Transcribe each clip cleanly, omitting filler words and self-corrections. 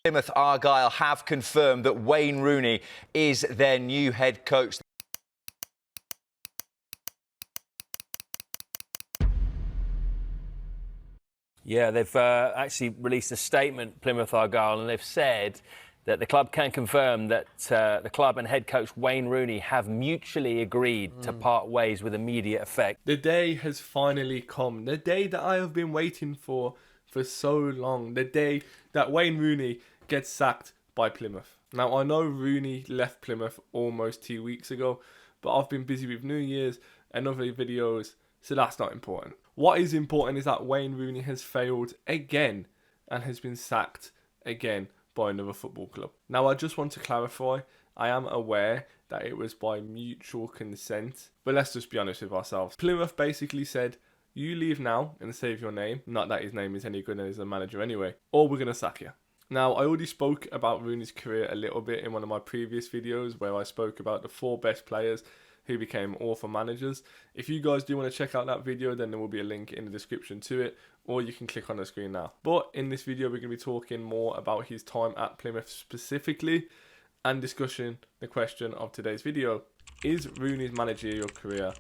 Plymouth Argyle have confirmed that Wayne Rooney is their new head coach. Yeah, they've actually released a statement, Plymouth Argyle, and they've said that the club can confirm that the club and head coach Wayne Rooney have mutually agreed to part ways with immediate effect. The day has finally come. The day that I have been waiting for so long. The day that Wayne Rooney gets sacked by Plymouth. Now, I know Rooney left Plymouth almost 2 weeks ago, but I've been busy with New Year's and other videos, so that's not important. What is important is that Wayne Rooney has failed again and has been sacked again by another football club. Now, I just want to clarify, I am aware that it was by mutual consent, but let's just be honest with ourselves. Plymouth basically said, you leave now and save your name, not that his name is any good as a manager anyway, or we're going to sack you. Now, I already spoke about Rooney's career a little bit in one of my previous videos where I spoke about the 4 best players who became awful managers. If you guys do want to check out that video, then there will be a link in the description to it, or you can click on the screen now. But in this video, we're going to be talking more about his time at Plymouth specifically and discussing the question of today's video. Is Rooney's managerial career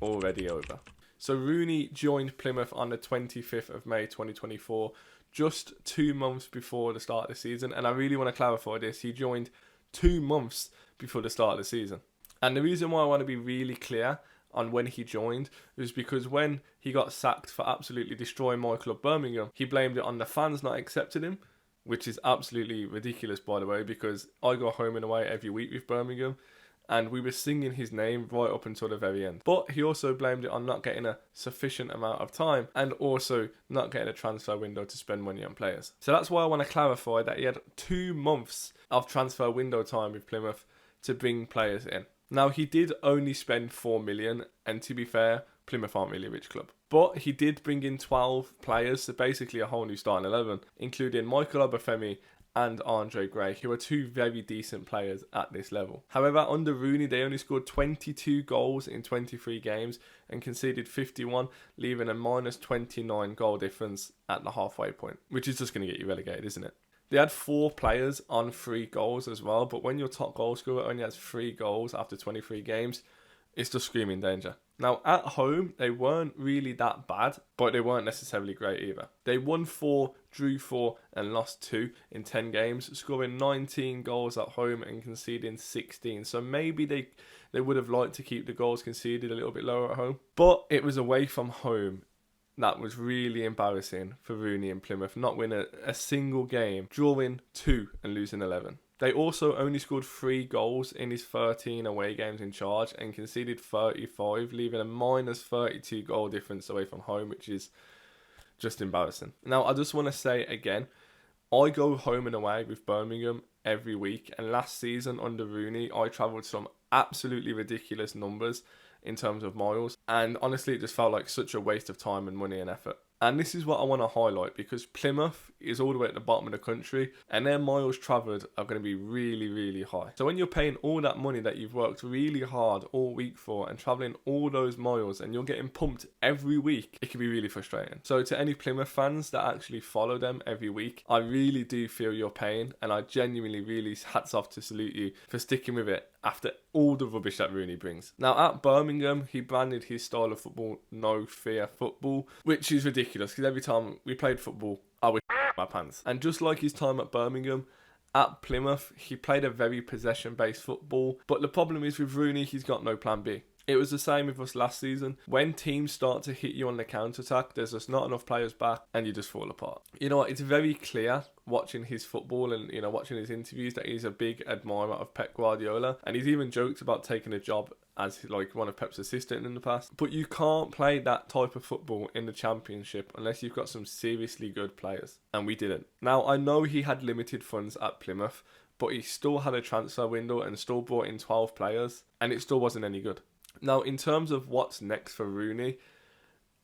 already over? So Rooney joined Plymouth on the 25th of May 2024, just 2 months before the start of the season. And I really want to clarify this. He joined 2 months before the start of the season. And the reason why I want to be really clear on when he joined was because when he got sacked for absolutely destroying my club Birmingham, he blamed it on the fans not accepting him, which is absolutely ridiculous, by the way, because I go home and away every week with Birmingham and we were singing his name right up until the very end. But he also blamed it on not getting a sufficient amount of time and also not getting a transfer window to spend money on players. So that's why I want to clarify that he had 2 months of transfer window time with Plymouth to bring players in. Now, he did only spend 4 million, and to be fair, Plymouth aren't really a rich club. But he did bring in 12 players, so basically a whole new starting 11, including Michael Obafemi and Andre Gray, who are 2 very decent players at this level. However, under Rooney, they only scored 22 goals in 23 games and conceded 51, leaving a minus 29 goal difference at the halfway point, which is just going to get you relegated, isn't it? They had 4 players on 3 goals as well, but when your top goal scorer only has 3 goals after 23 games, it's just screaming danger. Now, at home, they weren't really that bad, but they weren't necessarily great either. They won 4, drew 4, and lost 2 in 10 games, scoring 19 goals at home and conceding 16. So maybe they would have liked to keep the goals conceded a little bit lower at home. But it was away from home that was really embarrassing for Rooney and Plymouth, not winning a single game, drawing 2 and losing 11. They also only scored 3 goals in his 13 away games in charge and conceded 35, leaving a minus 32 goal difference away from home, which is just embarrassing. Now, I just want to say again, I go home and away with Birmingham every week, and last season under Rooney, I travelled some absolutely ridiculous numbers in terms of miles, and honestly, it just felt like such a waste of time and money and effort. And this is what I want to highlight, because Plymouth is all the way at the bottom of the country and their miles travelled are going to be really, really high. So when you're paying all that money that you've worked really hard all week for and travelling all those miles and you're getting pumped every week, it can be really frustrating. So to any Plymouth fans that actually follow them every week, I really do feel your pain, and I genuinely really hats off to salute you for sticking with it after all the rubbish that Rooney brings. Now, at Birmingham, he branded his style of football no fear football, which is ridiculous because every time we played football, I would my pants. And just like his time at Birmingham, at Plymouth, he played a very possession-based football. But the problem is with Rooney, he's got no plan B. It was the same with us last season. When teams start to hit you on the counter-attack, there's just not enough players back and you just fall apart. You know what, it's very clear watching his football and, you know, watching his interviews that he's a big admirer of Pep Guardiola. And he's even joked about taking a job as like one of Pep's assistants in the past. But you can't play that type of football in the Championship unless you've got some seriously good players. And we didn't. Now, I know he had limited funds at Plymouth, but he still had a transfer window and still brought in 12 players. And it still wasn't any good. Now, in terms of what's next for Rooney,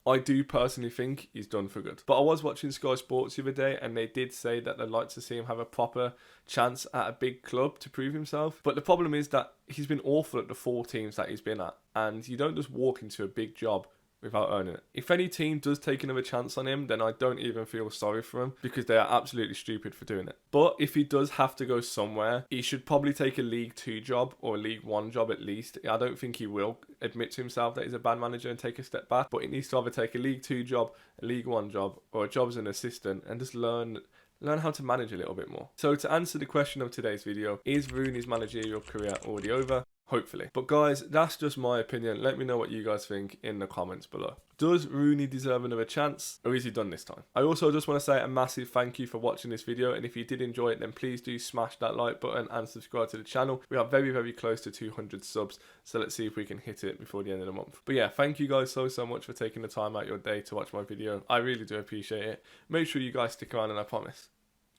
I do personally think he's done for good. But I was watching Sky Sports the other day and they did say that they'd like to see him have a proper chance at a big club to prove himself. But the problem is that he's been awful at the 4 teams that he's been at. And you don't just walk into a big job without earning it. If any team does take another chance on him, then I don't even feel sorry for him because they are absolutely stupid for doing it. But if he does have to go somewhere, he should probably take a League 2 job or a League 1 job at least. I don't think he will admit to himself that he's a bad manager and take a step back, but he needs to either take a League 2 job, a League 1 job, or a job as an assistant and just learn how to manage a little bit more. So to answer the question of today's video, is Rooney's managerial career already over? Hopefully. But guys, that's just my opinion. Let me know what you guys think in the comments below. Does Rooney deserve another chance, or is he done this time? I also just want to say a massive thank you for watching this video, and if you did enjoy it, then please do smash that like button and subscribe to the channel. We are very, very close to 200 subs, so let's see if we can hit it before the end of the month. But yeah, thank you guys so much for taking the time out your day to watch my video. I really do appreciate it. Make sure you guys stick around, and I promise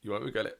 you won't regret it.